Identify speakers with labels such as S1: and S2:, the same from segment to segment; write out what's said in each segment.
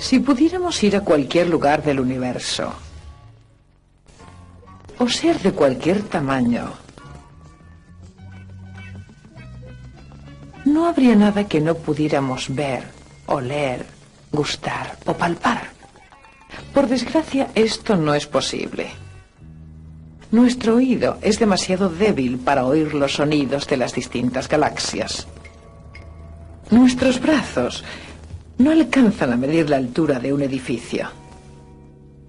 S1: Si pudiéramos ir a cualquier lugar del universo, o ser de cualquier tamaño, no habría nada que no pudiéramos ver, oler, gustar o palpar. Por desgracia, esto no es posible. Nuestro oído es demasiado débil para oír los sonidos de las distintas galaxias. Nuestros brazos no alcanzan a medir la altura de un edificio.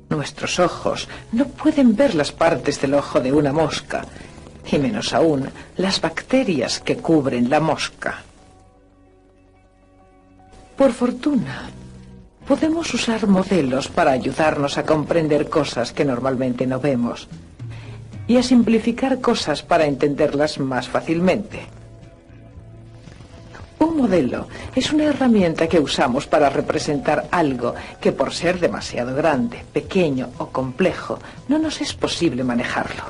S1: Nuestros ojos no pueden ver las partes del ojo de una mosca, y menos aún las bacterias que cubren la mosca. Por fortuna, podemos usar modelos para ayudarnos a comprender cosas que normalmente no vemos y a simplificar cosas para entenderlas más fácilmente. Un modelo es una herramienta que usamos para representar algo que por ser demasiado grande, pequeño o complejo, no nos es posible manejarlo.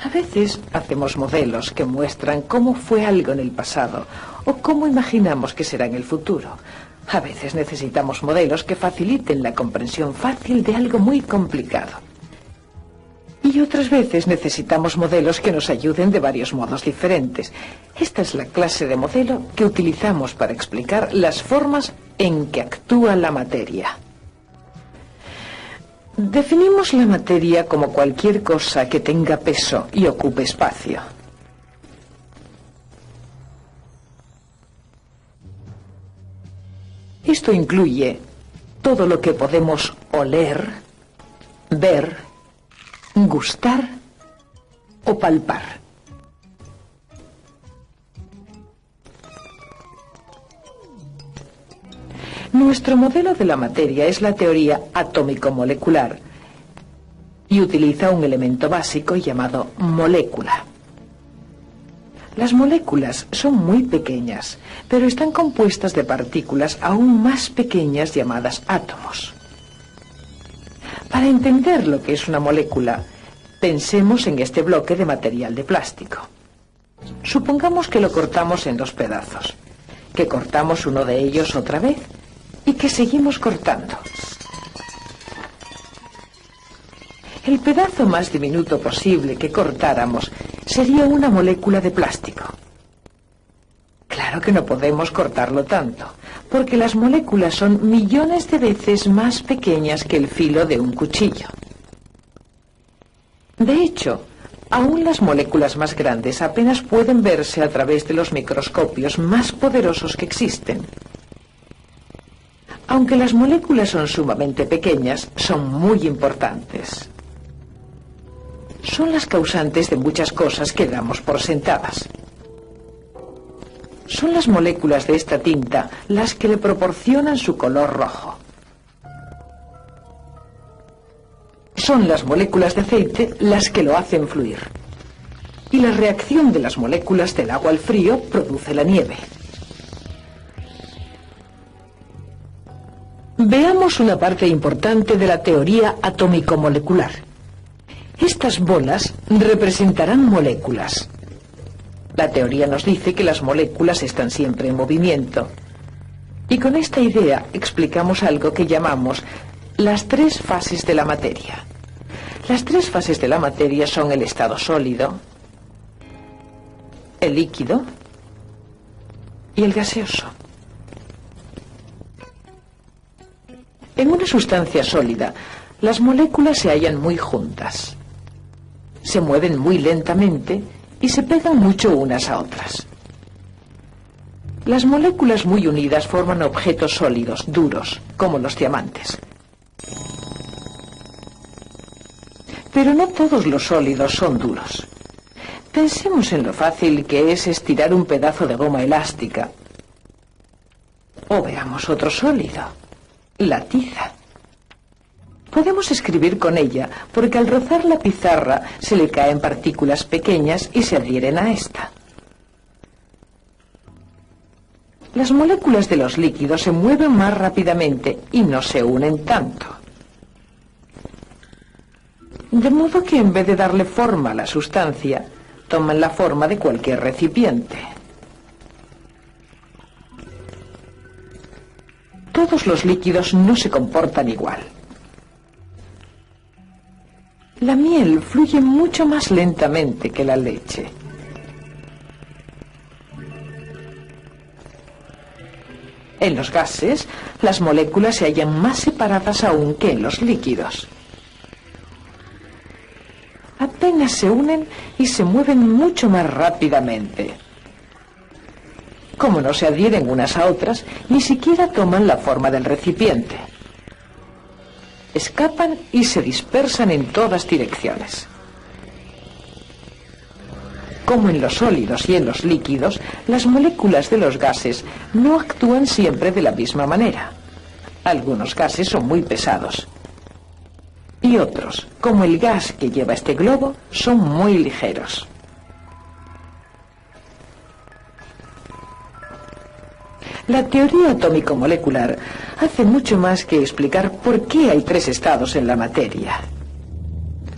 S1: A veces hacemos modelos que muestran cómo fue algo en el pasado o cómo imaginamos que será en el futuro. A veces necesitamos modelos que faciliten la comprensión fácil de algo muy complicado. Y otras veces necesitamos modelos que nos ayuden de varios modos diferentes. Esta es la clase de modelo que utilizamos para explicar las formas en que actúa la materia. Definimos la materia como cualquier cosa que tenga peso y ocupe espacio. Esto incluye todo lo que podemos oler, ver, gustar o palpar. Nuestro modelo de la materia es la teoría atómico-molecular y utiliza un elemento básico llamado molécula. Las moléculas son muy pequeñas, pero están compuestas de partículas aún más pequeñas llamadas átomos. Para entender lo que es una molécula, pensemos en este bloque de material de plástico. Supongamos que lo cortamos en dos pedazos, que cortamos uno de ellos otra vez y que seguimos cortando. El pedazo más diminuto posible que cortáramos sería una molécula de plástico. Claro que no podemos cortarlo tanto, porque las moléculas son millones de veces más pequeñas que el filo de un cuchillo. De hecho, aún las moléculas más grandes apenas pueden verse a través de los microscopios más poderosos que existen. Aunque las moléculas son sumamente pequeñas, son muy importantes. Son las causantes de muchas cosas que damos por sentadas. Son las moléculas de esta tinta las que le proporcionan su color rojo. Son las moléculas de aceite las que lo hacen fluir. Y la reacción de las moléculas del agua al frío produce la nieve. Veamos una parte importante de la teoría atómico-molecular. Estas bolas representarán moléculas. La teoría nos dice que las moléculas están siempre en movimiento. Y con esta idea explicamos algo que llamamos las tres fases de la materia. Las tres fases de la materia son el estado sólido, el líquido y el gaseoso. En una sustancia sólida, las moléculas se hallan muy juntas. Se mueven muy lentamente y se pegan mucho unas a otras. Las moléculas muy unidas forman objetos sólidos, duros, como los diamantes. Pero no todos los sólidos son duros. Pensemos en lo fácil que es estirar un pedazo de goma elástica. O veamos otro sólido, la tiza. Podemos escribir con ella porque al rozar la pizarra se le caen partículas pequeñas y se adhieren a esta. Las moléculas de los líquidos se mueven más rápidamente y no se unen tanto. De modo que en vez de darle forma a la sustancia, toman la forma de cualquier recipiente. todos los líquidos no se comportan igual. La miel fluye mucho más lentamente que la leche. En los gases, las moléculas se hallan más separadas aún que en los líquidos. Apenas se unen y se mueven mucho más rápidamente. Como no se adhieren unas a otras, ni siquiera toman la forma del recipiente. Escapan y se dispersan en todas direcciones. Como en los sólidos y en los líquidos, las moléculas de los gases no actúan siempre de la misma manera. Algunos gases son muy pesados. Y otros, como el gas que lleva este globo, son muy ligeros. La teoría atómico-molecular hace mucho más que explicar por qué hay 3 estados en la materia.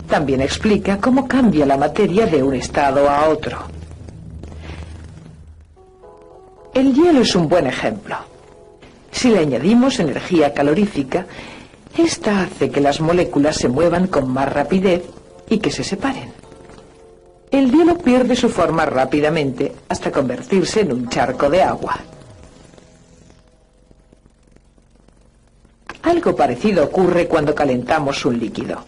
S1: También explica cómo cambia la materia de un estado a otro. El hielo es un buen ejemplo. Si le añadimos energía calorífica, esta hace que las moléculas se muevan con más rapidez y que se separen. El hielo pierde su forma rápidamente hasta convertirse en un charco de agua. Algo parecido ocurre cuando calentamos un líquido.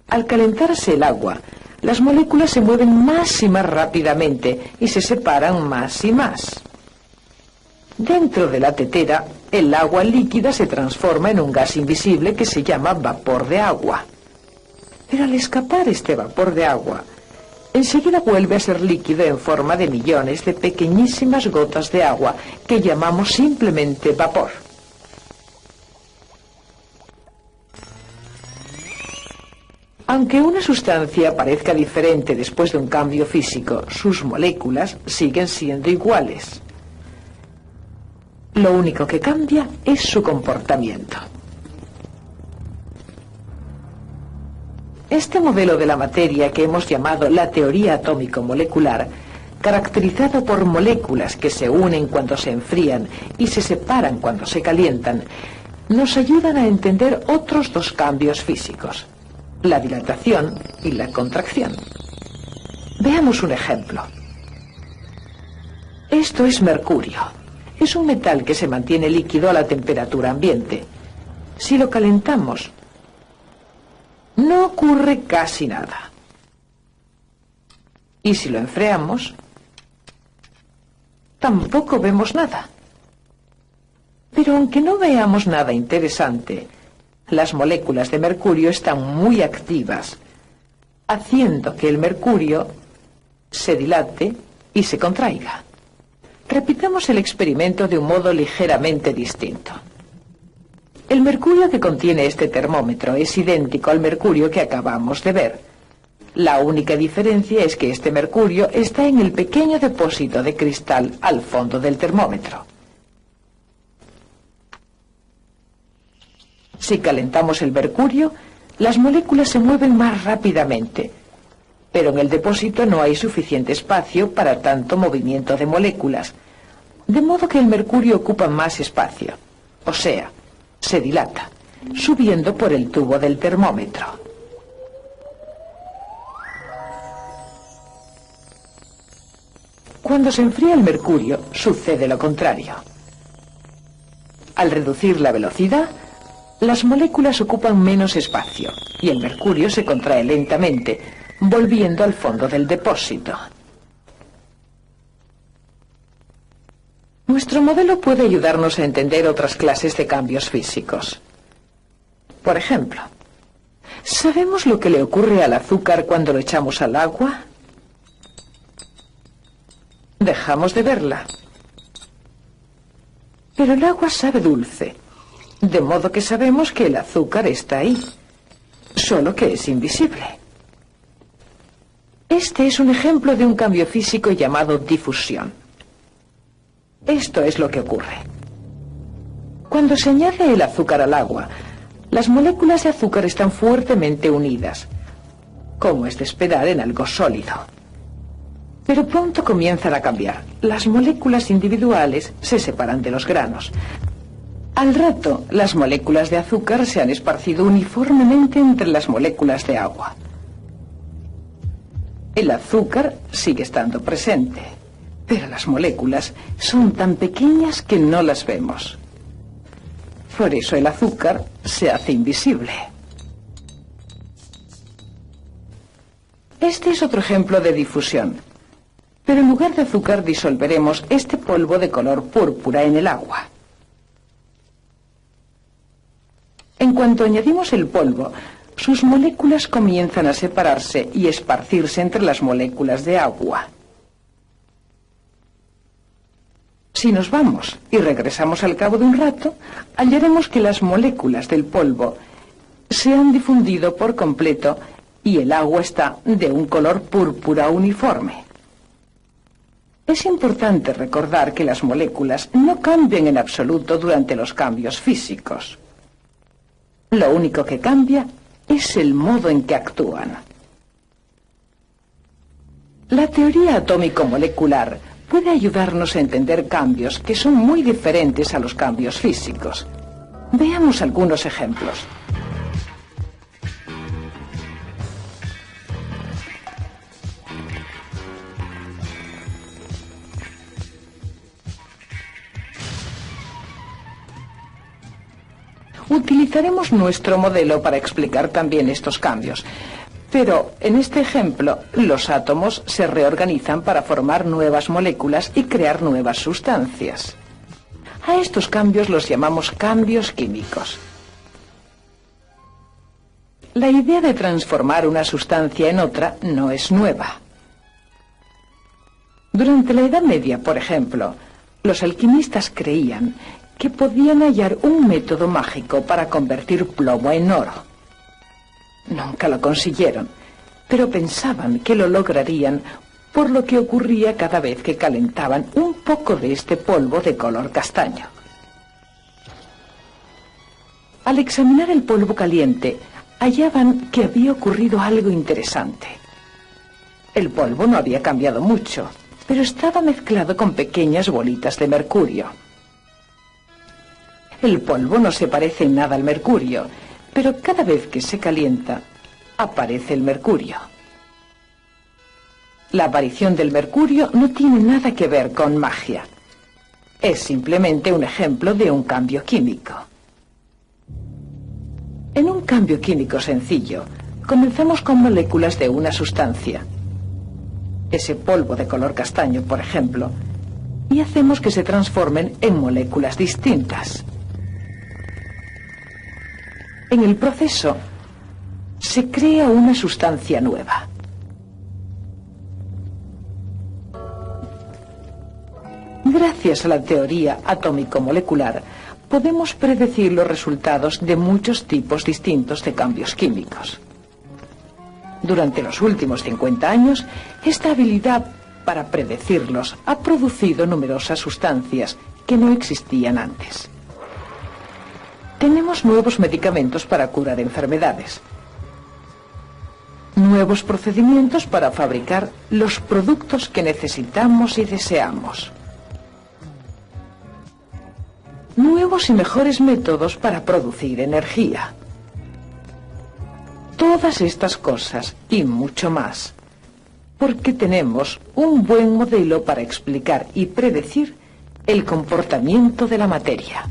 S1: Al calentarse el agua, las moléculas se mueven más y más rápidamente y se separan más y más. Dentro de la tetera, el agua líquida se transforma en un gas invisible que se llama vapor de agua. Pero al escapar este vapor de agua, enseguida vuelve a ser líquido en forma de millones de pequeñísimas gotas de agua que llamamos simplemente vapor. Aunque una sustancia parezca diferente después de un cambio físico, sus moléculas siguen siendo iguales. Lo único que cambia es su comportamiento. Este modelo de la materia que hemos llamado la teoría atómico-molecular, caracterizado por moléculas que se unen cuando se enfrían y se separan cuando se calientan, nos ayudan a entender otros 2 cambios físicos: la dilatación y la contracción. Veamos un ejemplo. Esto es mercurio. Es un metal que se mantiene líquido a la temperatura ambiente. Si lo calentamos, no ocurre casi nada. Y si lo enfriamos, tampoco vemos nada. Pero aunque no veamos nada interesante, las moléculas de mercurio están muy activas, haciendo que el mercurio se dilate y se contraiga. Repitamos el experimento de un modo ligeramente distinto. El mercurio que contiene este termómetro es idéntico al mercurio que acabamos de ver. La única diferencia es que este mercurio está en el pequeño depósito de cristal al fondo del termómetro. Si calentamos el mercurio, las moléculas se mueven más rápidamente, pero en el depósito no hay suficiente espacio para tanto movimiento de moléculas, de modo que el mercurio ocupa más espacio, o sea, se dilata, subiendo por el tubo del termómetro. Cuando se enfría el mercurio, sucede lo contrario. Al reducir la velocidad, las moléculas ocupan menos espacio y el mercurio se contrae lentamente, volviendo al fondo del depósito. Nuestro modelo puede ayudarnos a entender otras clases de cambios físicos. Por ejemplo, ¿sabemos lo que le ocurre al azúcar cuando lo echamos al agua? Dejamos de verla. Pero el agua sabe dulce, de modo que sabemos que el azúcar está ahí, solo que es invisible. Este es un ejemplo de un cambio físico llamado difusión. Esto es lo que ocurre. Cuando se añade el azúcar al agua, las moléculas de azúcar están fuertemente unidas, como es de esperar en algo sólido. Pero pronto comienzan a cambiar. Las moléculas individuales se separan de los granos. Al rato, las moléculas de azúcar se han esparcido uniformemente entre las moléculas de agua. El azúcar sigue estando presente, pero las moléculas son tan pequeñas que no las vemos. Por eso el azúcar se hace invisible. Este es otro ejemplo de difusión. Pero en lugar de azúcar disolveremos este polvo de color púrpura en el agua. En cuanto añadimos el polvo, sus moléculas comienzan a separarse y esparcirse entre las moléculas de agua. Si nos vamos y regresamos al cabo de un rato, hallaremos que las moléculas del polvo se han difundido por completo y el agua está de un color púrpura uniforme. Es importante recordar que las moléculas no cambian en absoluto durante los cambios físicos. Lo único que cambia es el modo en que actúan. La teoría atómico-molecular puede ayudarnos a entender cambios que son muy diferentes a los cambios físicos. Veamos algunos ejemplos. Utilizaremos nuestro modelo para explicar también estos cambios. Pero en este ejemplo, los átomos se reorganizan para formar nuevas moléculas y crear nuevas sustancias. A estos cambios los llamamos cambios químicos. La idea de transformar una sustancia en otra no es nueva. Durante la Edad Media, por ejemplo, los alquimistas creían que podían hallar un método mágico para convertir plomo en oro. Nunca lo consiguieron, pero pensaban que lo lograrían por lo que ocurría cada vez que calentaban un poco de este polvo de color castaño. Al examinar el polvo caliente, hallaban que había ocurrido algo interesante. El polvo no había cambiado mucho, pero estaba mezclado con pequeñas bolitas de mercurio. El polvo no se parece en nada al mercurio, pero cada vez que se calienta, aparece el mercurio. La aparición del mercurio no tiene nada que ver con magia. Es simplemente un ejemplo de un cambio químico. En un cambio químico sencillo, comenzamos con moléculas de una sustancia, ese polvo de color castaño, por ejemplo, y hacemos que se transformen en moléculas distintas. En el proceso, se crea una sustancia nueva. Gracias a la teoría atómico-molecular, podemos predecir los resultados de muchos tipos distintos de cambios químicos. Durante los últimos 50 años, esta habilidad para predecirlos ha producido numerosas sustancias que no existían antes. Tenemos nuevos medicamentos para curar enfermedades, nuevos procedimientos para fabricar los productos que necesitamos y deseamos, nuevos y mejores métodos para producir energía. Todas estas cosas y mucho más, porque tenemos un buen modelo para explicar y predecir el comportamiento de la materia.